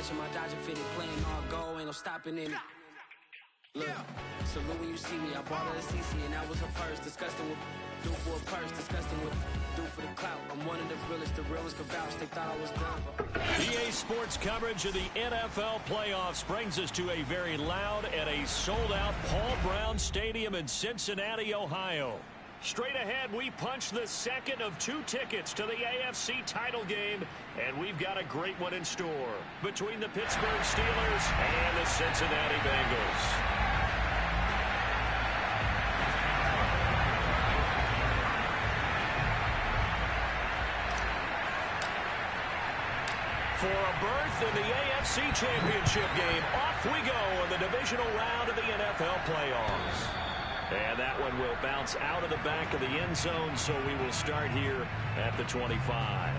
in my Dodger fitted, playing all go, ain't no stopping in it. Look, salute when you see me. I bought her a CC and that was her first. Disgusting with do for a purse, disgusting with do for the clout. I'm one of the realest, the realest could vouch. They thought I was done. EA Sports coverage of the NFL playoffs brings us to a very loud and a sold-out Paul Brown Stadium in Cincinnati, Ohio. Straight ahead, we punch the second of 2 tickets to the AFC title game, and we've got a great one in store between the Pittsburgh Steelers and the Cincinnati Bengals. For a berth in the AFC Championship game, off we go in the divisional round of the NFL playoffs. And that one will bounce out of the back of the end zone, so we will start here at the 25.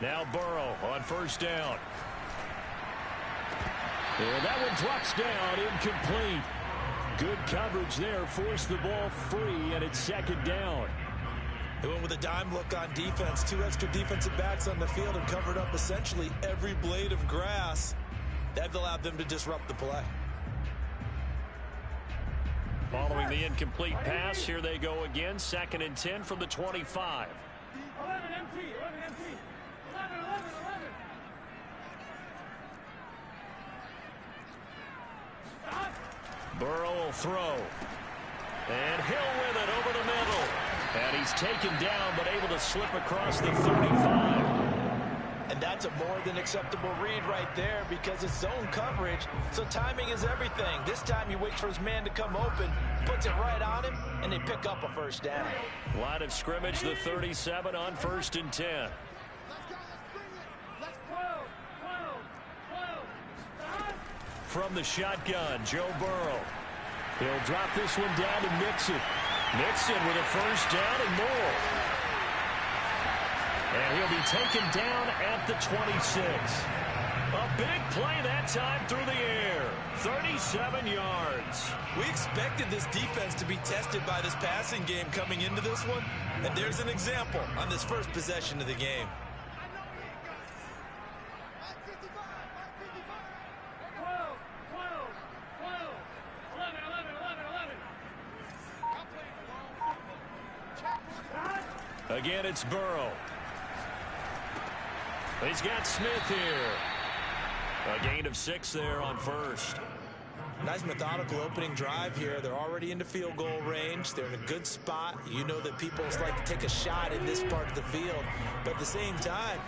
Now Burrow on first down. And that one drops down, incomplete. Good coverage there, forced the ball free, and it's second down. They went with a dime look on defense. 2 extra defensive backs on the field and covered up essentially every blade of grass. That allowed them to disrupt the play. Following the incomplete pass, here they go again. 2nd and 10 from the 25. 11 MT, 11 MT. 11, 11, 11. Burrow will throw. And Hill with it over the middle. And he's taken down, but able to slip across the 35. And that's a more than acceptable read right there because it's zone coverage, so timing is everything. This time he waits for his man to come open, puts it right on him, and they pick up a first down. Line of scrimmage, the 37 on 1st and 10. From the shotgun, Joe Burrow. He'll drop this one down to Mixon. Mixon with a first down and more. And he'll be taken down at the 26. A big play that time through the air. 37 yards. We expected this defense to be tested by this passing game coming into this one. And there's an example on this first possession of the game. Again, it's Burrow. He's got Smith here. A gain of 6 there on first. Nice methodical opening drive here. They're already into field goal range. They're in a good spot. You know that people like to take a shot in this part of the field. But at the same time,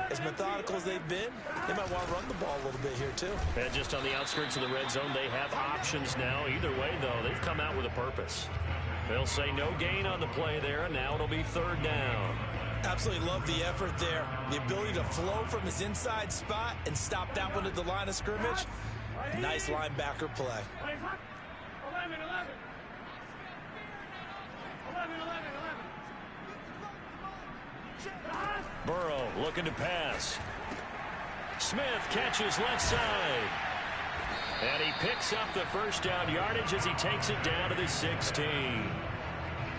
as methodical as they've been, they might want to run the ball a little bit here too. And just on the outskirts of the red zone, they have options now. Either way, though, they've come out with a purpose. They'll say no gain on the play there, and now it'll be 3rd down. Absolutely love the effort there. The ability to flow from his inside spot and stop that one at the line of scrimmage. Nice linebacker play. 11, 11. 11, 11, 11. Burrow looking to pass. Smith catches left side. And he picks up the first down yardage as he takes it down to the 16.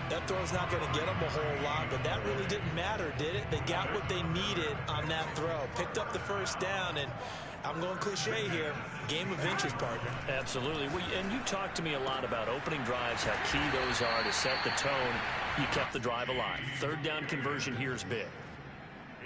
That throw's not going to get them a whole lot, but that really didn't matter, did it? They got what they needed on that throw. Picked up the first down, and I'm going cliche here, game of inches, partner. Absolutely. And you talked to me a lot about opening drives, how key those are to set the tone. You kept the drive alive. 3rd down conversion here is big.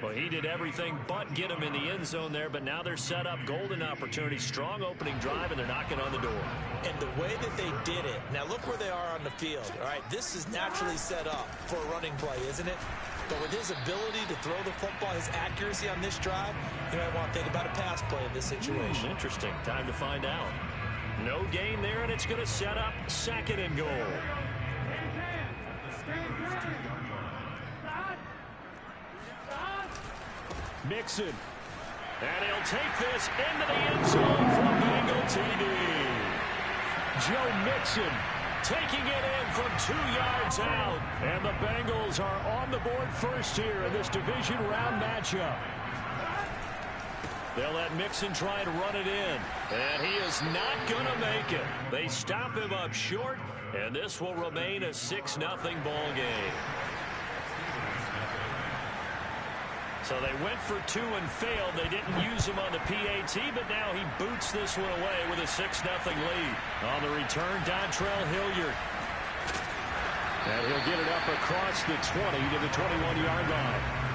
Well, he did everything but get him in the end zone there, but now they're set up. Golden opportunity, strong opening drive, and they're knocking on the door. And the way that they did it, now look where they are on the field. All right, this is naturally set up for a running play, isn't it? But with his ability to throw the football, his accuracy on this drive, you might want to think about a pass play in this situation. Interesting. Time to find out. No gain there, and it's going to set up 2nd and goal. Mixon. And he'll take this into the end zone for a Bengal TD. Joe Mixon taking it in from 2 yards out. And the Bengals are on the board first here in this division round matchup. They'll let Mixon try to run it in. And he is not going to make it. They stop him up short, and this will remain a 6-0 ball game. So they went for 2 and failed. They didn't use him on the PAT, but now he boots this one away with a 6-0 lead. On the return, Dontrell Hilliard. And he'll get it up across the 20 to the 21-yard line.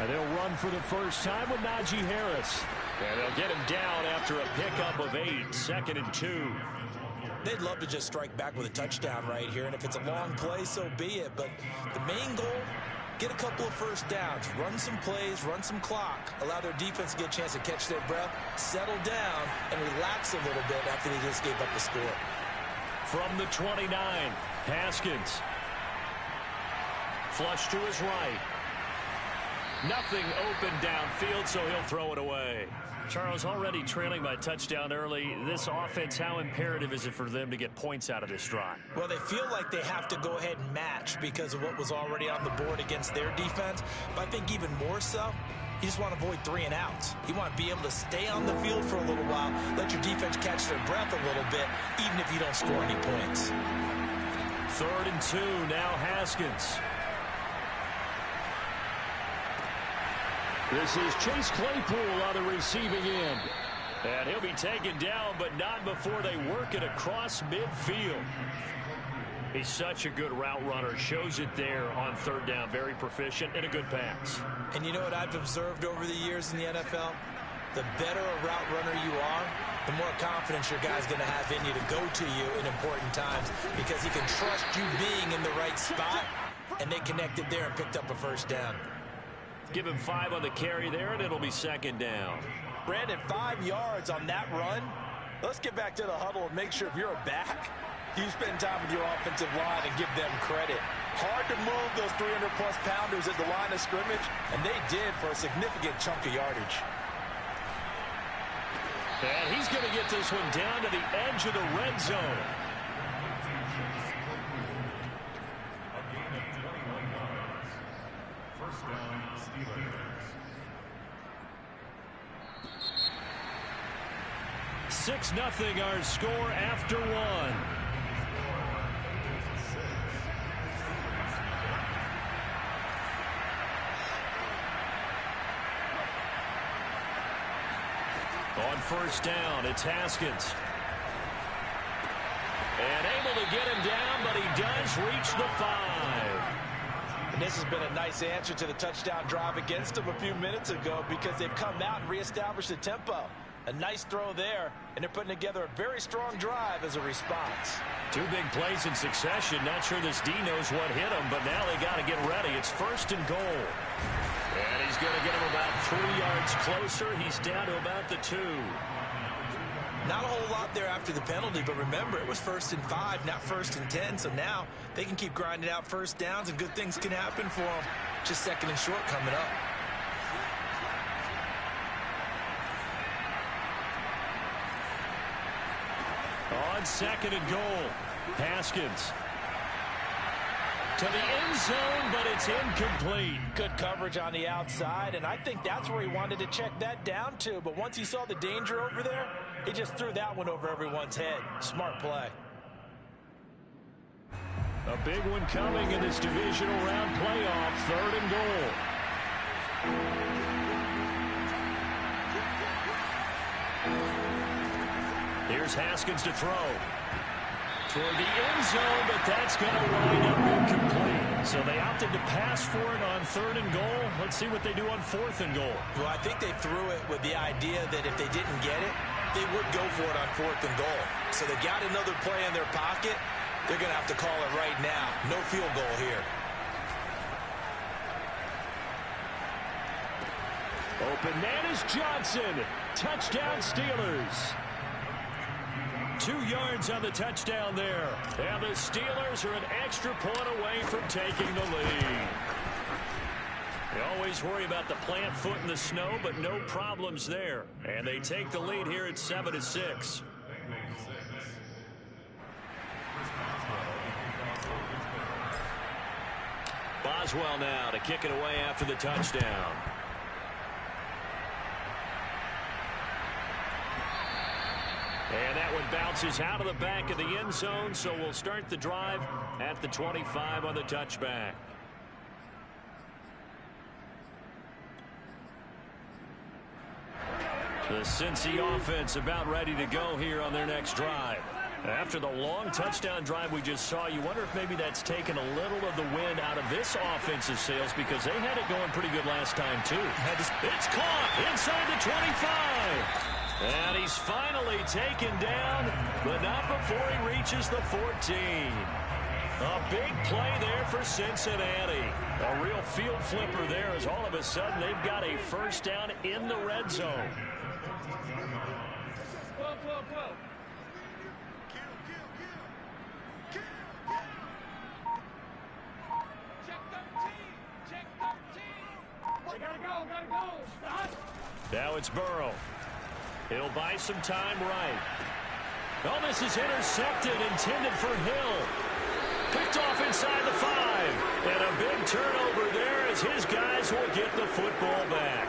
And they'll run for the first time with Najee Harris. And they'll get him down after a pickup of 8, 2nd and 2. They'd love to just strike back with a touchdown right here, and if it's a long play, so be it. But the main goal, get a couple of first downs, run some plays, run some clock, allow their defense to get a chance to catch their breath, settle down, and relax a little bit after they just gave up the score. From the 29, Haskins. Flush to his right. Nothing open downfield, so he'll throw it away. Charles, already trailing by touchdown early. This offense, how imperative is it for them to get points out of this drive? Well, they feel like they have to go ahead and match because of what was already on the board against their defense. But I think even more so, you just want to avoid 3 and outs. You want to be able to stay on the field for a little while, let your defense catch their breath a little bit, even if you don't score any points. 3rd and 2, now Haskins. This is Chase Claypool on the receiving end. And he'll be taken down, but not before they work it across midfield. He's such a good route runner. Shows it there on 3rd down. Very proficient and a good pass. And you know what I've observed over the years in the NFL? The better a route runner you are, the more confidence your guy's going to have in you to go to you in important times because he can trust you being in the right spot, and they connected there and picked up a first down. Give him 5 on the carry there, and it'll be 2nd down. Brandon, 5 yards on that run. Let's get back to the huddle and make sure if you're a back, you spend time with your offensive line and give them credit. Hard to move those 300-plus pounders at the line of scrimmage, and they did for a significant chunk of yardage. And he's going to get this one down to the edge of the red zone. First down, Steelers. 6-0 our score after 1. On first down, it's Haskins. And able to get him down, but he does reach the 5. And this has been a nice answer to the touchdown drive against them a few minutes ago because they've come out and reestablished the tempo. A nice throw there, and they're putting together a very strong drive as a response. 2 big plays in succession. Not sure this D knows what hit him, but now they got to get ready. It's 1st and goal. And he's going to get him about 3 yards closer. He's down to about the 2. Not a whole lot there after the penalty, but remember, it was 1st and 5, not 1st and 10, so now they can keep grinding out first downs, and good things can happen for them. Just 2nd and short coming up. On 2nd and goal, Haskins. To the end zone, but it's incomplete. Good coverage on the outside, and I think that's where he wanted to check that down to. But once he saw the danger over there, he just threw that one over everyone's head. Smart play. A big one coming in this divisional round playoff. 3rd and goal. Here's Haskins to throw. Toward the end zone, but that's going to wind up incomplete. So they opted to pass for it on 3rd and goal. Let's see what they do on 4th and goal. Well, I think they threw it with the idea that if they didn't get it, they would go for it on 4th and goal. So they got another play in their pocket. They're going to have to call it right now. No field goal here. Open man is Johnson. Touchdown Steelers. 2 yards on the touchdown there. And the Steelers are an extra point away from taking the lead. They always worry about the plant foot in the snow, but no problems there. And they take the lead here at 7-6. Boswell now to kick it away after the touchdown. And that one bounces out of the back of the end zone, so we'll start the drive at the 25 on the touchback. The Cincy offense about ready to go here on their next drive. After the long touchdown drive we just saw, you wonder if maybe that's taken a little of the wind out of this offensive sails, because they had it going pretty good last time too. It's caught inside the 25. And he's finally taken down, but not before he reaches the 14. A big play there for Cincinnati. A real field flipper there, as all of a sudden they've got a first down in the red zone. Now it's Burrow. He'll buy some time right. Oh, this is intercepted, intended for Hill. Picked off inside the 5. And a big turnover there as his guys will get the football back.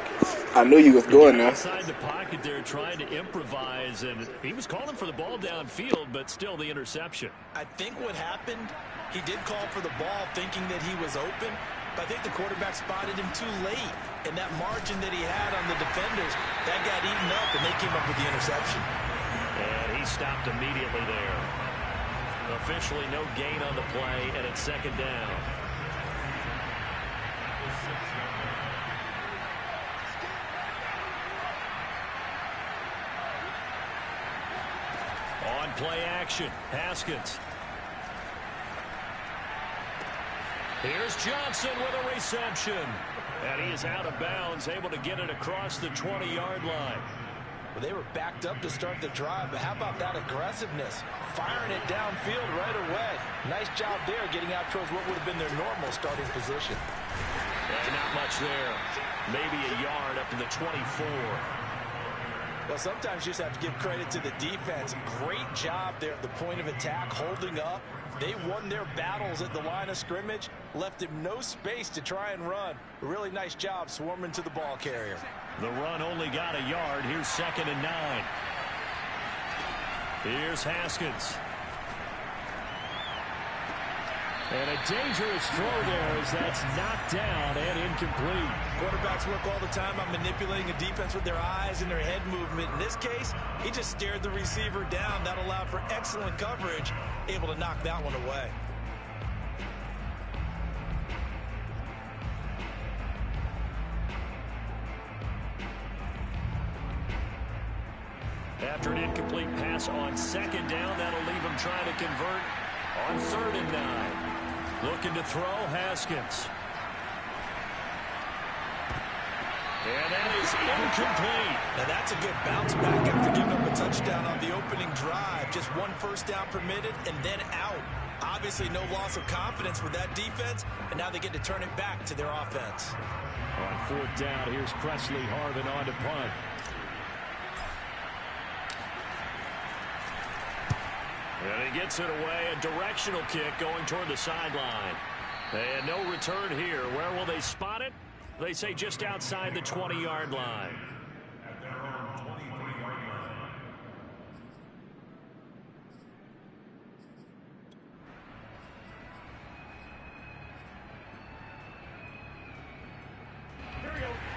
I knew you was going there. Inside the pocket there trying to improvise, and he was calling for the ball downfield, but still the interception. I think what happened, he did call for the ball thinking that he was open, but I think the quarterback spotted him too late. And that margin that he had on the defenders, that got eaten up, and they came up with the interception. And he stopped immediately there. Officially no gain on the play, and it's second down. On play action, Haskins. Here's Johnson with a reception. And he is out of bounds, able to get it across the 20-yard line. Well, they were backed up to start the drive, but how about that aggressiveness? Firing it downfield right away. Nice job there, getting out towards what would have been their normal starting position. And not much there. Maybe a yard up to the 24. Well, sometimes you just have to give credit to the defense. Great job there at the point of attack, holding up. They won their battles at the line of scrimmage, left him no space to try and run. A really nice job swarming to the ball carrier. The run only got a yard. Here's 2nd and 9. Here's Haskins. And a dangerous throw there as that's knocked down and incomplete. Quarterbacks work all the time on manipulating a defense with their eyes and their head movement. In this case, he just stared the receiver down. That allowed for excellent coverage, able to knock that one away. After an incomplete pass on 2nd down, that'll leave him trying to convert on 3rd and 9. Looking to throw, Haskins. And that is incomplete. Now that's a good bounce back after giving up a touchdown on the opening drive. Just one first down permitted and then out. Obviously no loss of confidence with that defense, and now they get to turn it back to their offense. On 4th down, here's Presley Harvin on to punt. And he gets it away, a directional kick going toward the sideline. And no return here. Where will they spot it? They say just outside the 20-yard line. At their own 23-yard line.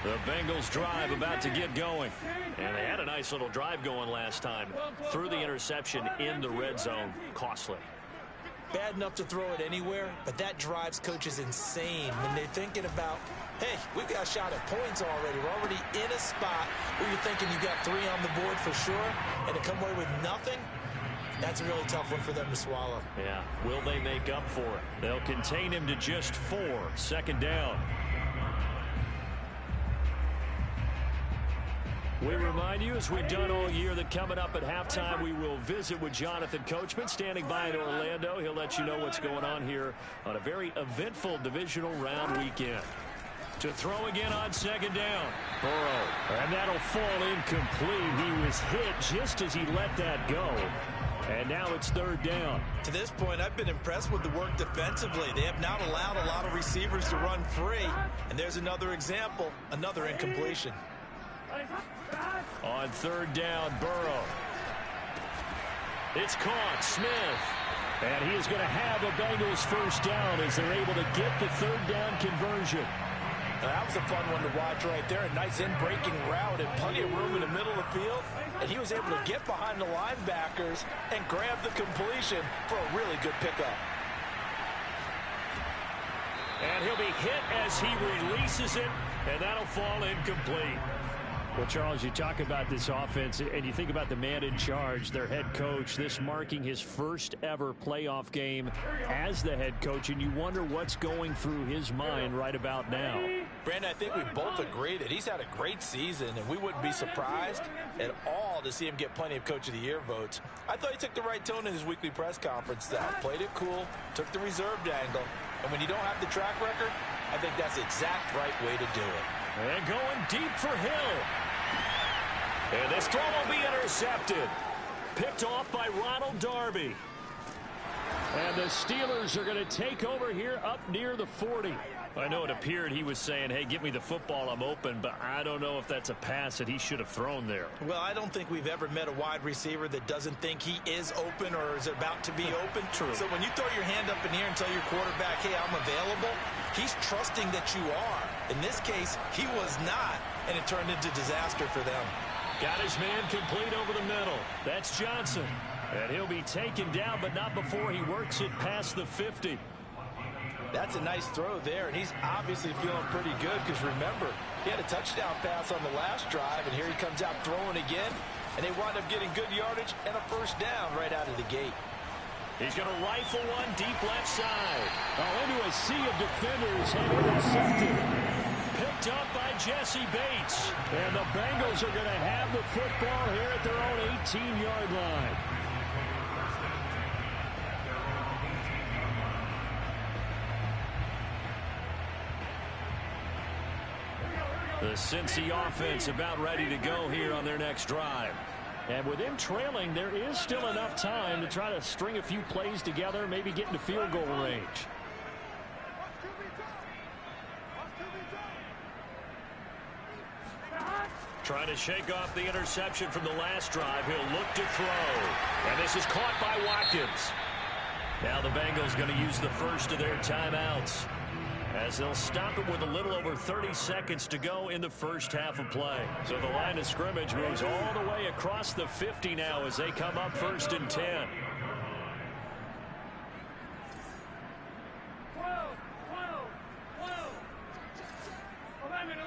The Bengals drive about to get going. And they had a nice little drive going last time. Through the interception in the red zone. Costly. bad enough to throw it anywhere, but that drives coaches insane when they're thinking about, hey, we've got a shot at points already. We're already in a spot where you're thinking you got 3 on the board for sure, and to come away with nothing, that's a really tough one for them to swallow. Yeah, will they make up for it? They'll contain him to just 4. Second down. We remind you, as we've done all year, that coming up at halftime, we will visit with Jonathan Coachman, standing by in Orlando. He'll let you know what's going on here on a very eventful divisional round weekend. To throw again on second down. Burrow. And that'll fall incomplete. He was hit just as he let that go. And now it's third down. To this point, I've been impressed with the work defensively. They have not allowed a lot of receivers to run free. And there's another example, another incompletion. On third down, Burrow. It's caught. Smith. And he is going to have a Bengals first down as they're able to get the third down conversion. That was a fun one to watch right there. A nice in-breaking route and plenty of room in the middle of the field. And he was able to get behind the linebackers and grab the completion for a really good pickup. And he'll be hit as he releases it, and that'll fall incomplete. Well, Charles, you talk about this offense, and you think about the man in charge, their head coach, this marking his first ever playoff game as the head coach, and you wonder what's going through his mind right about now. Brandon, I think we both agree that he's had a great season, and we wouldn't be surprised at all to see him get plenty of Coach of the Year votes. I thought he took the right tone in his weekly press conference, though. Played it cool, took the reserved angle, and when you don't have the track record, I think that's the exact right way to do it. And going deep for Hill. And this throw will be intercepted. Picked off by Ronald Darby. And the Steelers are going to take over here up near the 40. I know it appeared he was saying, hey, give me the football, I'm open, but I don't know if that's a pass that he should have thrown there. Well, I don't think we've ever met a wide receiver that doesn't think he is open or is about to be open. True. So when you throw your hand up in the air and tell your quarterback, hey, I'm available, he's trusting that you are. In this case, he was not, and it turned into disaster for them. Got his man complete over the middle. That's Johnson. And he'll be taken down, but not before he works it past the 50. That's a nice throw there, and he's obviously feeling pretty good because, remember, he had a touchdown pass on the last drive, and here he comes out throwing again, and they wind up getting good yardage and a first down right out of the gate. He's going to rifle one deep left side. Oh, into a sea of defenders and intercepted. Picked up by Jesse Bates. And the Bengals are going to have the football here at their own 18-yard line. The Cincy offense about ready to go here on their next drive. And with him trailing, there is still enough time to try to string a few plays together, maybe get into field goal range. Trying to shake off the interception from the last drive. He'll look to throw. And this is caught by Watkins. Now the Bengals going to use the first of their timeouts, as they'll stop it with a little over 30 seconds to go in the first half of play. So the line of scrimmage moves all the way across the 50 now as they come up 1st and 10. 11.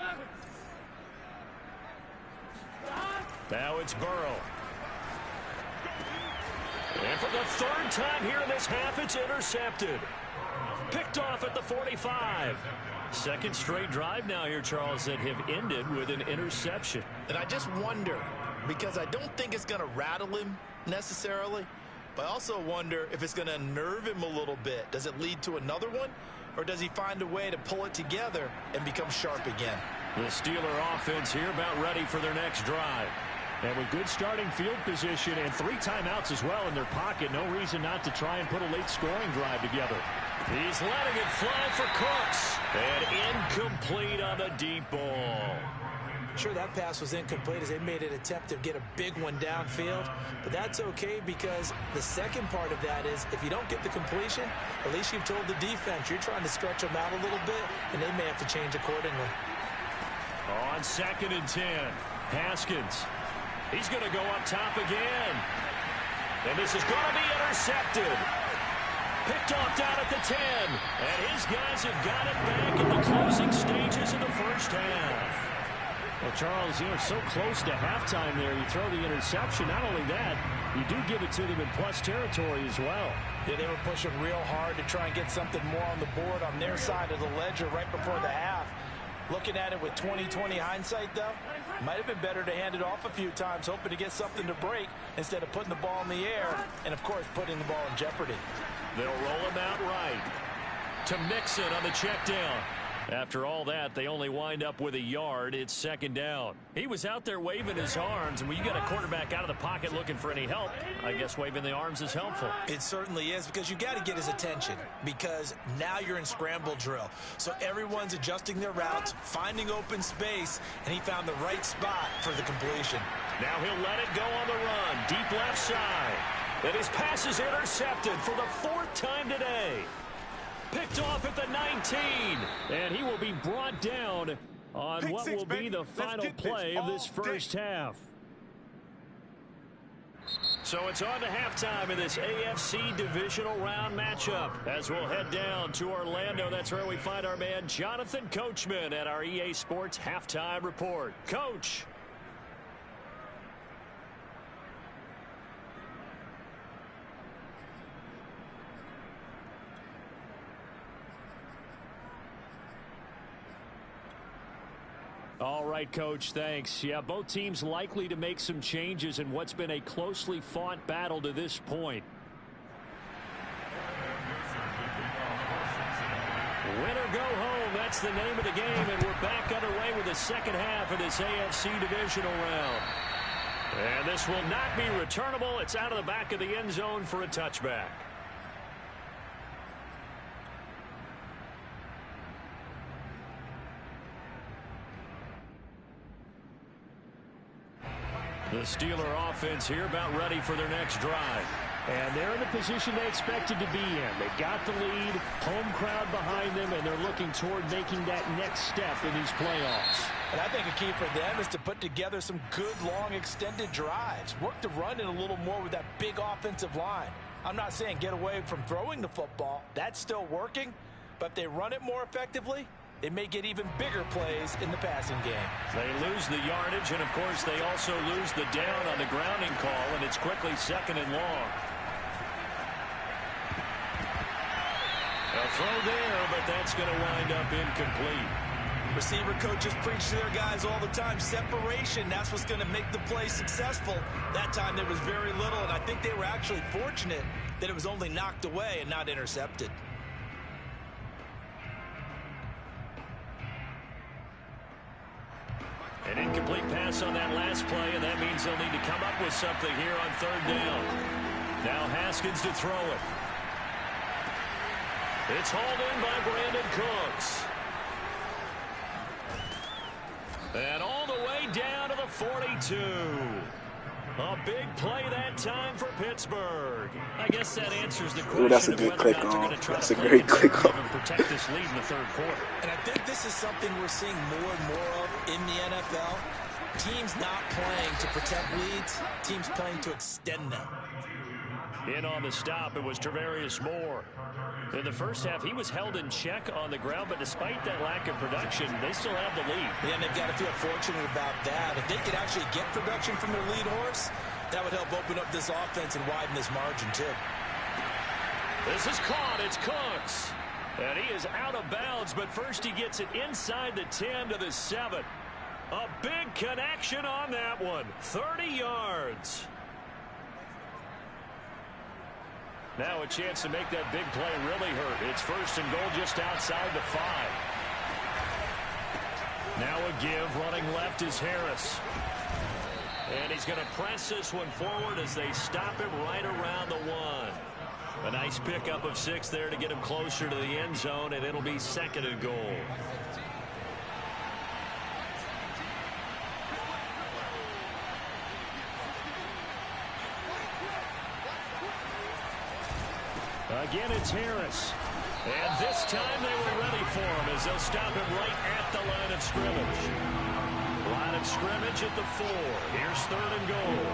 Now it's Burrow. And for the third time here in this half, it's intercepted. Picked off at the 45. Second straight drive now here, Charles, that have ended with an interception. And I just wonder, because I don't think it's going to rattle him necessarily, but I also wonder if it's going to unnerve him a little bit. Does it lead to another one, or does he find a way to pull it together and become sharp again? The Steeler offense here about ready for their next drive. And with good starting field position and 3 timeouts as well in their pocket, no reason not to try and put a late scoring drive together. He's letting it fly for Cooks. And incomplete on the deep ball. Sure, that pass was incomplete as they made an attempt to get a big one downfield. But that's okay, because the second part of that is if you don't get the completion, at least you've told the defense you're trying to stretch them out a little bit, and they may have to change accordingly. On 2nd and 10, Haskins. He's going to go up top again. And this is going to be intercepted. Picked off down at the 10. And his guys have got it back in the closing stages of the first half. Well, Charles, you're so close to halftime there. You throw the interception. Not only that, you do give it to them in plus territory as well. Yeah, they were pushing real hard to try and get something more on the board on their side of the ledger right before the half. Looking at it with 20/20 hindsight, though, might have been better to hand it off a few times, hoping to get something to break instead of putting the ball in the air and, of course, putting the ball in jeopardy. They'll roll him out right to Mixon on the check down. After all that, they only wind up with a yard. It's second down. He was out there waving his arms, and when you got a quarterback out of the pocket looking for any help, I guess waving the arms is helpful. It certainly is, because you got to get his attention, because now you're in scramble drill. So everyone's adjusting their routes, finding open space, and he found the right spot for the completion. Now he'll let it go on the run, deep left side. And his pass is intercepted for the fourth time today. Picked off at the 19. And he will be brought down on what will be the final play of this first half. So it's on to halftime in this AFC Divisional round matchup. As we'll head down to Orlando, that's where we find our man Jonathan Coachman at our EA Sports Halftime Report. Coach. All right, Coach, thanks. Yeah, both teams likely to make some changes in what's been a closely fought battle to this point. Win or go home, that's the name of the game, and we're back underway with the second half of this AFC Divisional round. And this will not be returnable. It's out of the back of the end zone for a touchback. The Steeler offense here about ready for their next drive. And they're in the position they expected to be in. They've got the lead, home crowd behind them, and they're looking toward making that next step in these playoffs. And I think a key for them is to put together some good, long, extended drives. Work the run in a little more with that big offensive line. I'm not saying get away from throwing the football. That's still working. But if they run it more effectively, they may get even bigger plays in the passing game. They lose the yardage, and, of course, they also lose the down on the grounding call, and it's quickly second and long. A throw there, but that's going to wind up incomplete. Receiver coaches preach to their guys all the time. Separation, that's what's going to make the play successful. That time there was very little, and I think they were actually fortunate that it was only knocked away and not intercepted. An incomplete pass on that last play, and that means they'll need to come up with something here on third down. Now Haskins to throw it. It's hauled in by Brandon Cooks. And all the way down to the 42. A big play that time for Pittsburgh. I guess that answers the question. Ooh, that's a good click on. That's a great click on. Protect this lead in the third quarter. And I think this is something we're seeing more and more of in the NFL. Teams not playing to protect leads, teams playing to extend them. In on the stop, it was Travarius Moore. In the first half, he was held in check on the ground, but despite that lack of production, they still have the lead. Yeah, and they've got to feel fortunate about that. If they could actually get production from their lead horse, that would help open up this offense and widen this margin, too. This is caught. It's Cooks. And he is out of bounds, but first he gets it inside the 10 to the 7. A big connection on that one. 30 yards. Now a chance to make that big play really hurt. It's first and goal just outside the 5. Now a give. Running left is Harris. And he's going to press this one forward as they stop him right around the 1. A nice pickup of 6 there to get him closer to the end zone, and it'll be second and goal. Again, it's Harris. And this time they were ready for him as they'll stop him right at the line of scrimmage. Line of scrimmage at the 4. Here's third and goal.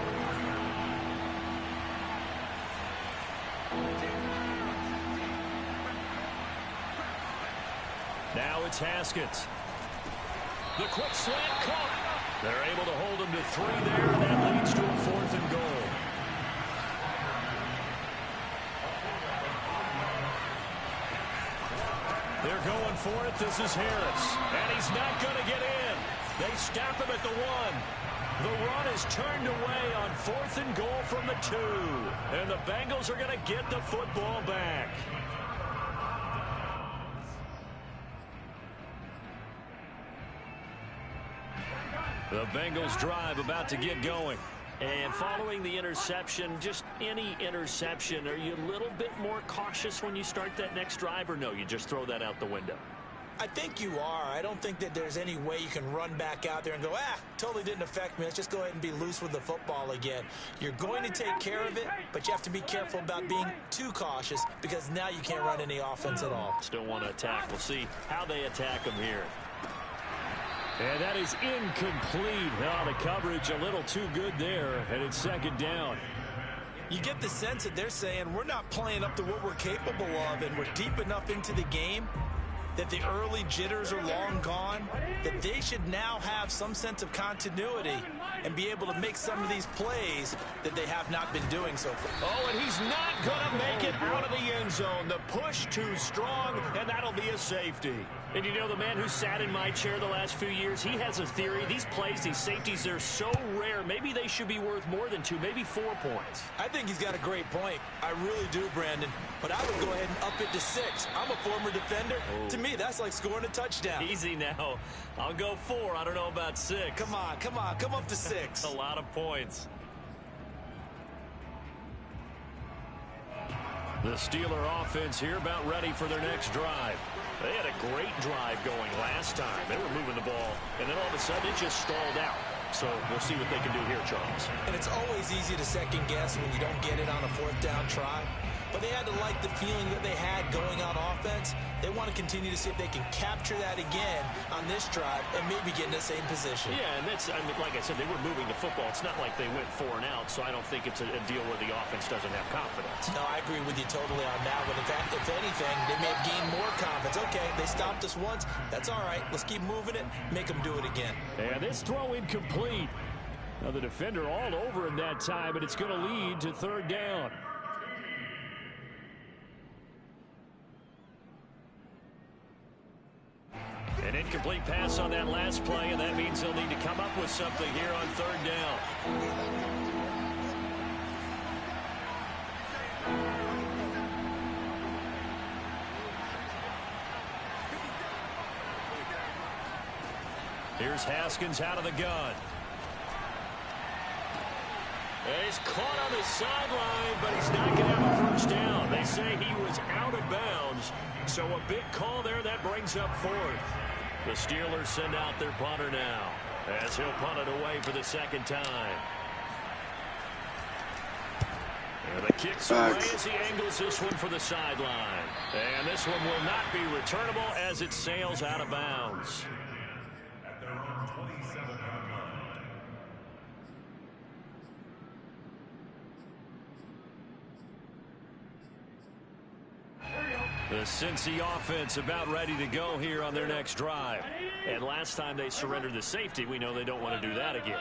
Now it's Haskins. The quick slant caught. They're able to hold him to 3 there, and that leads to a 4th and goal. They're going for it. This is Harris. And he's not going to get in. They stop him at the 1. The run is turned away on 4th and goal from the 2. And the Bengals are going to get the football back. The Bengals drive about to get going. And following the interception, just any interception, are you a little bit more cautious when you start that next drive, or no, you just throw that out the window? I think you are. I don't think that there's any way you can run back out there and go, totally didn't affect me. Let's just go ahead and be loose with the football again. You're going to take care of it, but you have to be careful about being too cautious because now you can't run any offense at all. Still want to attack. We'll see how they attack them here. And that is incomplete. Oh, the coverage a little too good there, and it's 2nd down. You get the sense that they're saying we're not playing up to what we're capable of, and we're deep enough into the game that the early jitters are long gone, that they should now have some sense of continuity and be able to make some of these plays that they have not been doing so far. Oh, and he's not going to make it out of the end zone. The push too strong, and that'll be a safety. And you know, the man who sat in my chair the last few years, he has a theory. These plays, these safeties, they're so rare. Maybe they should be worth more than 2, maybe 4 points. I think he's got a great point. I really do, Brandon. But I would go ahead and up it to 6. I'm a former defender. Oh. To me, that's like scoring a touchdown. Easy now. I'll go 4. I don't know about 6. Come on. Come up to 6. A lot of points. The Steeler offense here about ready for their next drive. They had a great drive going last time. They were moving the ball, and then all of a sudden it just stalled out. So we'll see what they can do here, Charles. And it's always easy to second guess when you don't get it on a 4th down try. But they had to like the feeling that they had going on offense. They want to continue to see if they can capture that again on this drive and maybe get in the same position. Yeah, and that's, I mean, like I said, they were moving the football. It's not like they went 4 and out, so I don't think it's a deal where the offense doesn't have confidence. No, I agree with you totally on that one. In fact, if anything, they may have gained more confidence. Okay, they stopped us once. That's all right. Let's keep moving it, make them do it again. And this throw incomplete. Now the defender all over him that time, and it's going to lead to 3rd down. An incomplete pass on that last play, and that means they'll need to come up with something here on 3rd down. Here's Haskins out of the gun. He's caught on the sideline, but he's not going to have a 1st down. They say he was out of bounds, so a big call there that brings up 4th. The Steelers send out their punter now, as he'll punt it away for the 2nd time. And the kick's away as he angles this one for the sideline. And this one will not be returnable as it sails out of bounds. At their own 27-yard line. The Cincy offense about ready to go here on their next drive. And last time they surrendered the safety, we know they don't want to do that again.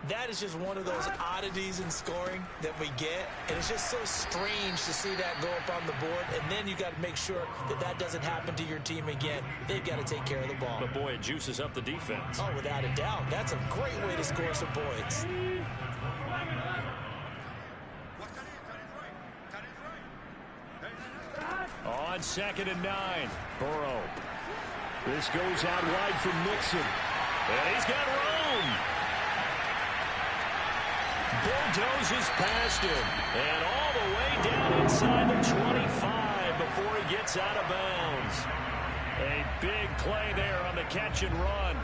That is just one of those oddities in scoring that we get. And it's just so strange to see that go up on the board. And then you got to make sure that that doesn't happen to your team again. They've got to take care of the ball. But, boy, it juices up the defense. Oh, without a doubt. That's a great way to score some points. On 2nd and 9, Burrow. This goes out wide from Nixon. And he's got room. Bulldozes past him. And all the way down inside the 25 before he gets out of bounds. A big play there on the catch and run.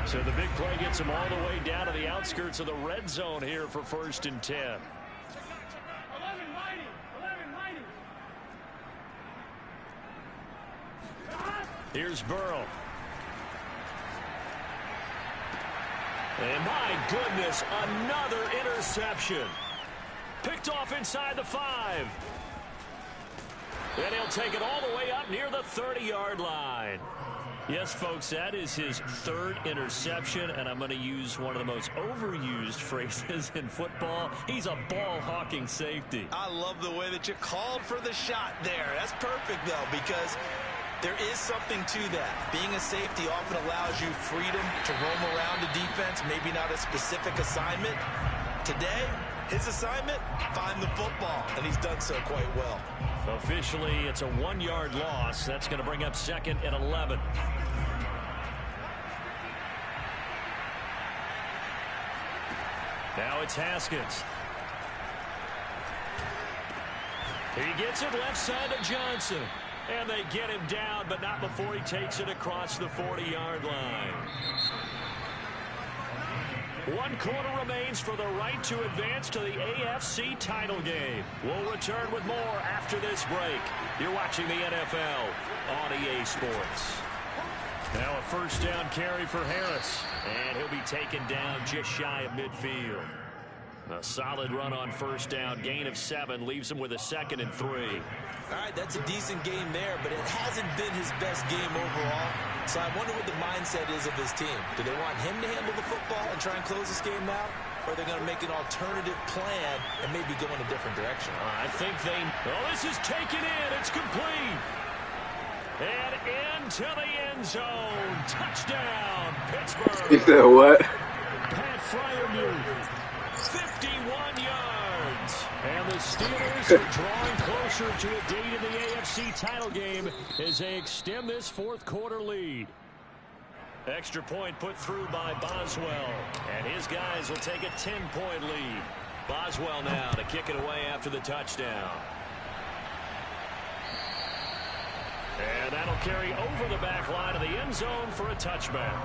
So the big play gets him all the way down to the outskirts of the red zone here for 1st and 10. Here's Burrow. And my goodness, another interception. Picked off inside the 5. And he'll take it all the way up near the 30-yard line. Yes, folks, that is his third interception, and I'm going to use one of the most overused phrases in football. He's a ball-hawking safety. I love the way that you called for the shot there. That's perfect, though, because there is something to that. Being a safety often allows you freedom to roam around the defense, maybe not a specific assignment. Today, his assignment, find the football, and he's done so quite well. Officially, it's a 1-yard loss. That's going to bring up 2nd and 11. Now it's Haskins. He gets it left side to Johnson. And they get him down, but not before he takes it across the 40-yard line. 1 quarter remains for the right to advance to the AFC title game. We'll return with more after this break. You're watching the NFL on EA Sports. Now a first down carry for Harris. And he'll be taken down just shy of midfield. A solid run on first down. Gain of 7 leaves him with a 2nd and 3. All right, that's a decent game there, but it hasn't been his best game overall. So I wonder what the mindset is of his team. Do they want him to handle the football and try and close this game out? Or are they going to make an alternative plan and maybe go in a different direction? I think they... Oh, this is taken in. It's complete. And into the end zone. Touchdown, Pittsburgh. He said what? Pat Fryermuth, 51 yards. And the Steelers are drawing closer to a date in the AFC title game as they extend this 4th quarter lead. Extra point put through by Boswell. And his guys will take a 10-point lead. Boswell now to kick it away after the touchdown. And that'll carry over the back line of the end zone for a touchback.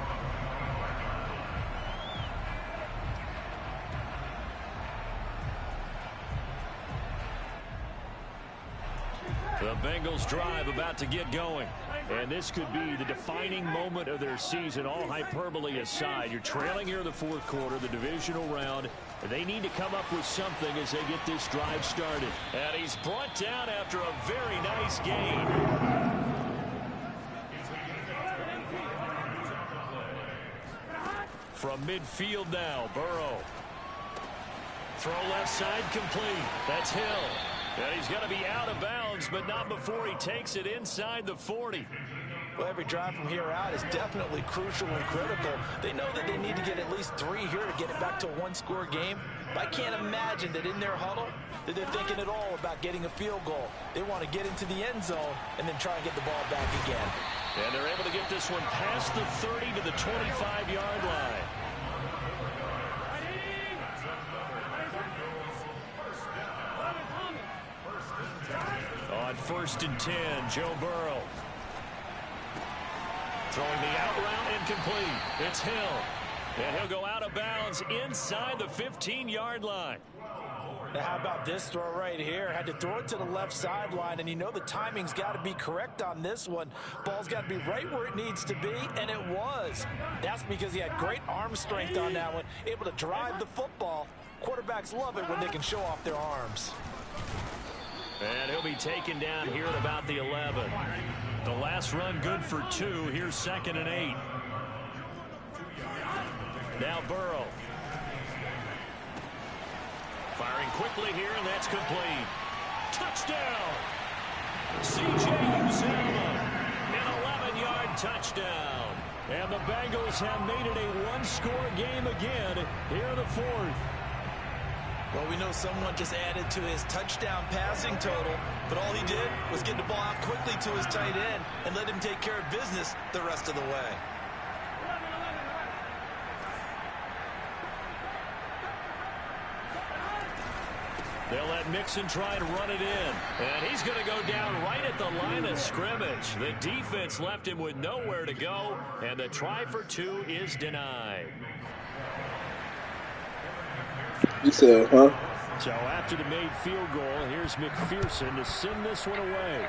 The Bengals drive about to get going. And this could be the defining moment of their season, all hyperbole aside. You're trailing here in the 4th quarter, the divisional round. They need to come up with something as they get this drive started. And he's brought down after a very nice gain. From midfield now, Burrow. Throw left side complete. That's Hill. And he's going to be out of bounds, but not before he takes it inside the 40. Well, every drive from here out is definitely crucial and critical. They know that they need to get at least 3 here to get it back to a 1-score game. But I can't imagine that in their huddle that they're thinking at all about getting a field goal. They want to get into the end zone and then try and get the ball back again. And they're able to get this one past the 30 to the 25-yard line. On 1st and 10, Joe Burrow. Throwing the out route incomplete. It's Hill. And he'll go out of bounds inside the 15-yard line. Now, how about this throw right here? Had to throw it to the left sideline, and you know the timing's got to be correct on this one. Ball's got to be right where it needs to be, and it was. That's because he had great arm strength on that one, able to drive the football. Quarterbacks love it when they can show off their arms. And he'll be taken down here at about the 11. The last run good for 2. Here's 2nd and 8. Now Burrow. Firing quickly here, and that's complete. Touchdown! C.J. Uzomah, an 11-yard touchdown. And the Bengals have made it a 1-score game again here in the 4th. Well, we know someone just added to his touchdown passing total, but all he did was get the ball out quickly to his tight end and let him take care of business the rest of the way. They'll let Mixon try and run it in. And he's going to go down right at the line of scrimmage. The defense left him with nowhere to go, and the try for 2 is denied. You said, huh? So after the made field goal, here's McPherson to send this one away.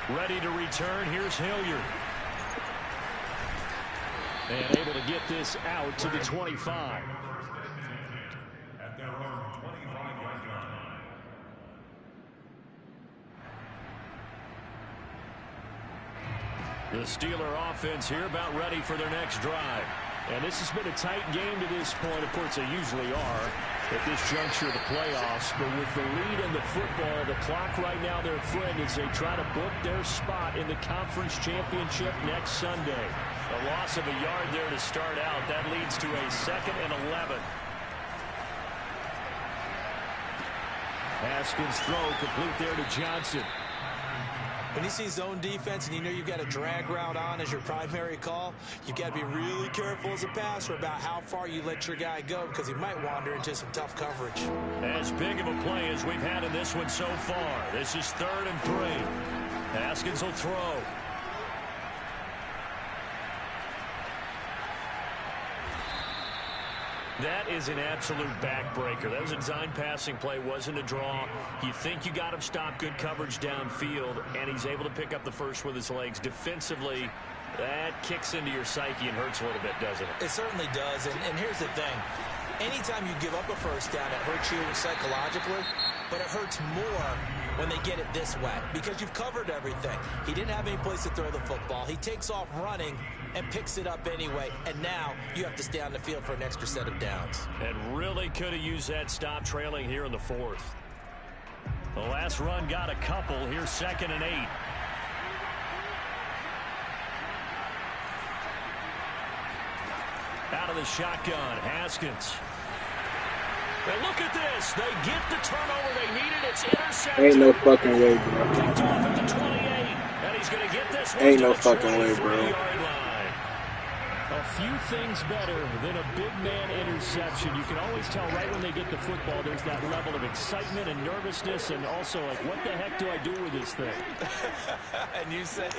Ready to return, here's Hilliard. And able to get this out to the 25. At their own 25-yard line. The Steeler offense here about ready for their next drive. And this has been a tight game to this point. Of course, they usually are at this juncture of the playoffs. But with the lead in the football, the clock right now, their friend, as they try to book their spot in the conference championship next Sunday. A loss of a yard there to start out. That leads to a 2nd and 11. Haskins throw complete there to Johnson. When you see zone defense and you know you've got a drag route on as your primary call, you've got to be really careful as a passer about how far you let your guy go because he might wander into some tough coverage. As big of a play as we've had in this one so far. This is 3rd and 3. Haskins will throw. That is an absolute backbreaker. That was a design passing play, wasn't a draw. You think you got him stopped, good coverage downfield, and he's able to pick up the first with his legs. Defensively, that kicks into your psyche and hurts a little bit, doesn't it? It certainly does, and here's the thing. Anytime you give up a first down, it hurts you psychologically, but it hurts more when they get it this way because you've covered everything. He didn't have any place to throw the football. He takes off running and picks it up anyway, and now you have to stay on the field for an extra set of downs. And really could have used that stop trailing here in the 4th. The last run got a couple. Here's 2nd and 8. Out of the shotgun, Haskins. And look at this. They get the turnover they needed. It's intercepted. Ain't no fucking way, bro. Kicked off at the 28. And he's going to get this one. Ain't no fucking way, bro. A few things better than a big man interception. You can always tell right when they get the football, there's that level of excitement and nervousness, and also like, what the heck do I do with this thing? And you say,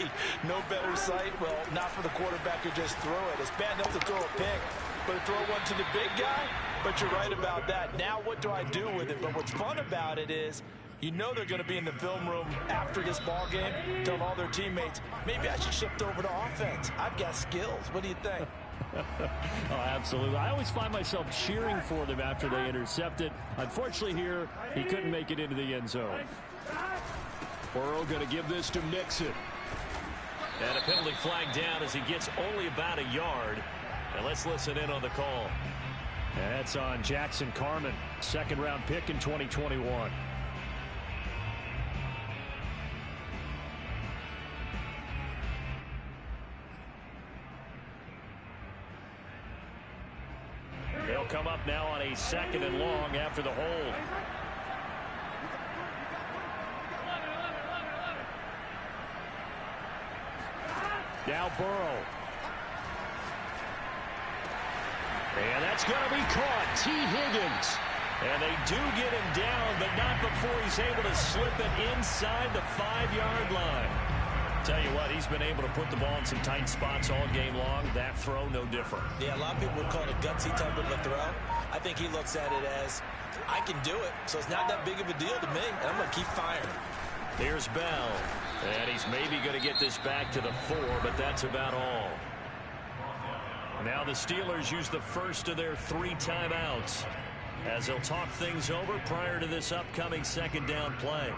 no better sight? Well, not for the quarterback who just throw it. It's bad enough to throw a pick, but to throw one to the big guy? But you're right about that. Now what do I do with it? But what's fun about it is, you know they're going to be in the film room after this ball game, telling all their teammates, maybe I should shift over to offense. I've got skills. What do you think? Oh, absolutely. I always find myself cheering for them after they intercept it. Unfortunately here, he couldn't make it into the end zone. Burrow going to give this to Mixon. And a penalty flag down as he gets only about a yard. And let's listen in on the call. And that's on Jackson Carman, 2nd-round pick in 2021. They'll come up now on a 2nd and long after the hold. Now Burrow. And that's going to be caught. T. Higgins. And they do get him down, but not before he's able to slip it inside the 5-yard line. Tell you what, he's been able to put the ball in some tight spots all game long. That throw, no different. Yeah, a lot of people would call it a gutsy type of a throw. I think he looks at it as, I can do it, so it's not that big of a deal to me, and I'm going to keep firing. Here's Bell. And he's maybe going to get this back to the 4, but that's about all. Now the Steelers use the first of their 3 timeouts as they'll talk things over prior to this upcoming 2nd down play.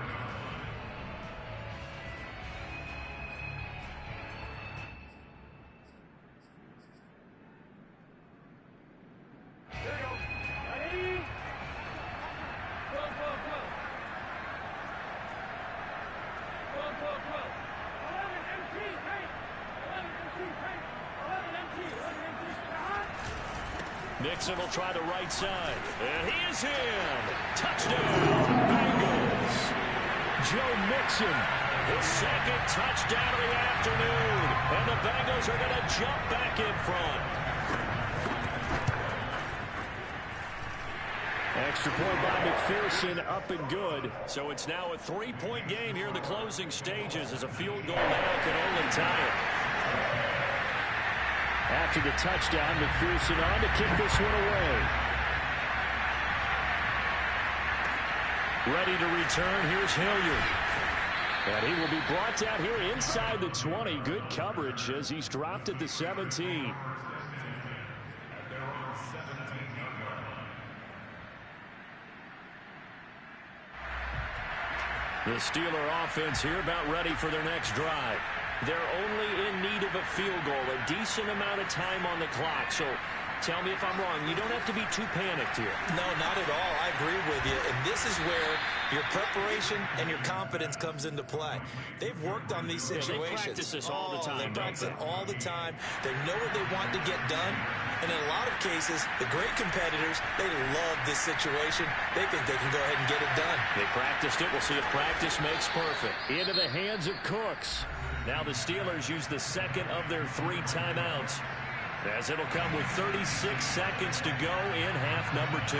Mixon will try the right side. And he is in. Touchdown, Bengals. Joe Mixon. His 2nd touchdown of the afternoon. And the Bengals are going to jump back in front. Extra point by McPherson, up and good. So it's now a 3-point game here in the closing stages as a field goal now can only tie it. After the touchdown, McPherson on to kick this one away. Ready to return, here's Hilliard. And he will be brought down here inside the 20. Good coverage as he's dropped at the 17. The Steeler offense here about ready for their next drive. They're only in need of a field goal, a decent amount of time on the clock. So tell me if I'm wrong. You don't have to be too panicked here. No, not at all. I agree with you. And this is where your preparation and your confidence comes into play. They've worked on these situations. They practice this all the time. They practice it all the time. They know what they want to get done. And in a lot of cases, the great competitors, they love this situation. They think they can go ahead and get it done. They practiced it. We'll see if practice makes perfect. Into the hands of Cooks. Now the Steelers use the second of their 3 timeouts, as it'll come with 36 seconds to go in half number 2.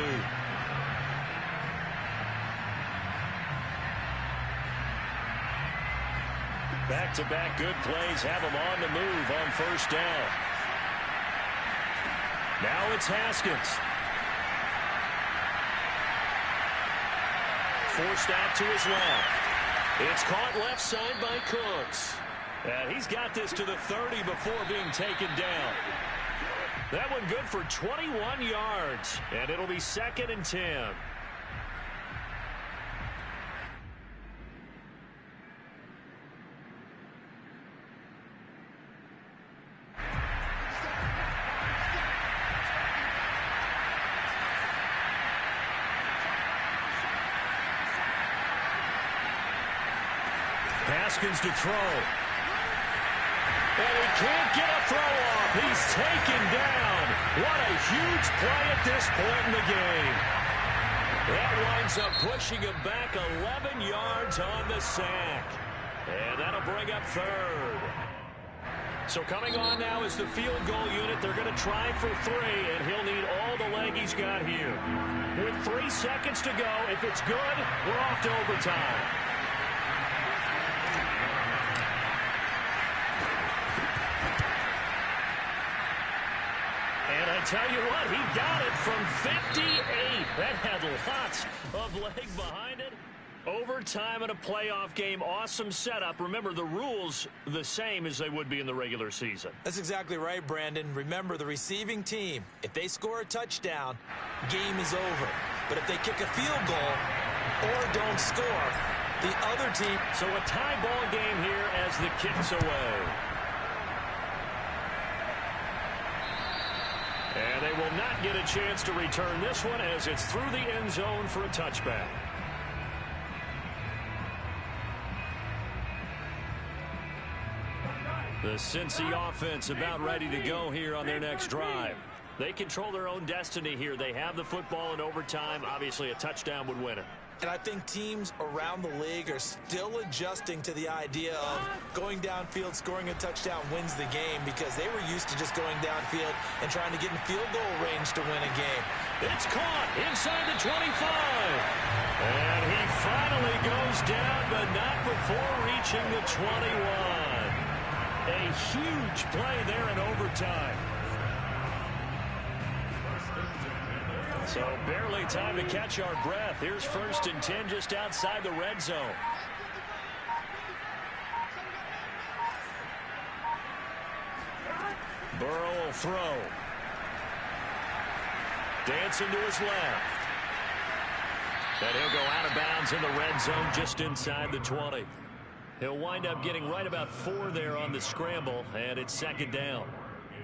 Back-to-back good plays have them on the move on first down. Now it's Haskins. Forced out to his left. It's caught left side by Cooks. And he's got this to the 30 before being taken down. That one good for 21 yards. And it'll be 2nd and 10. Haskins to throw. And he can't get a throw off. He's taken down. What a huge play at this point in the game. That winds up pushing him back 11 yards on the sack. And that'll bring up 3rd. So coming on now is the field goal unit. They're going to try for 3, and he'll need all the leg he's got here. With 3 seconds to go, if it's good, we're off to overtime. And I tell you what, he got it from 58. That had lots of leg behind it. Overtime in a playoff game, awesome setup. Remember, the rules the same as they would be in the regular season. That's exactly right, Brandon. Remember, the receiving team, if they score a touchdown, game is over. But if they kick a field goal or don't score, the other team... So a tie ball game here as the kick's away. And they will not get a chance to return this one as it's through the end zone for a touchback. The Cincy offense about ready to go here on their next drive. They control their own destiny here. They have the football in overtime. Obviously, a touchdown would win it. And I think teams around the league are still adjusting to the idea of going downfield, scoring a touchdown wins the game, because they were used to just going downfield and trying to get in field goal range to win a game. It's caught inside the 25. And he finally goes down, but not before reaching the 21. A huge play there in overtime. So barely time to catch our breath. Here's 1st and 10 just outside the red zone. Burrow will throw. Dancing to his left. And he'll go out of bounds in the red zone just inside the 20. He'll wind up getting right about 4 there on the scramble, and it's 2nd down.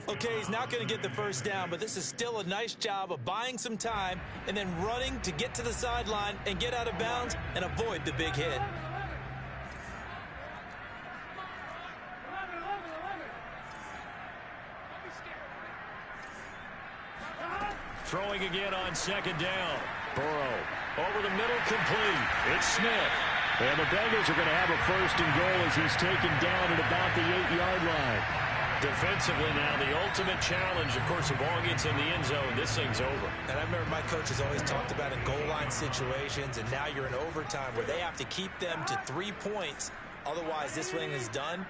Okay, he's not going to get the first down, but this is still a nice job of buying some time and then running to get to the sideline and get out of bounds and avoid the big hit. Throwing again on 2nd down. Burrow over the middle, complete. It's Smith. And the Bengals are going to have a 1st and goal as he's taken down at about the 8-yard line. Defensively now, the ultimate challenge. Of course, the ball gets in the end zone, this thing's over. And I remember my coaches always talked about in goal line situations, and now you're in overtime where they have to keep them to 3 points. Otherwise, this thing is done.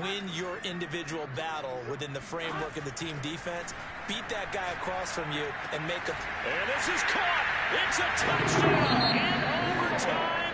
Win your individual battle within the framework of the team defense. Beat that guy across from you and make a... And this is caught. It's a touchdown in overtime.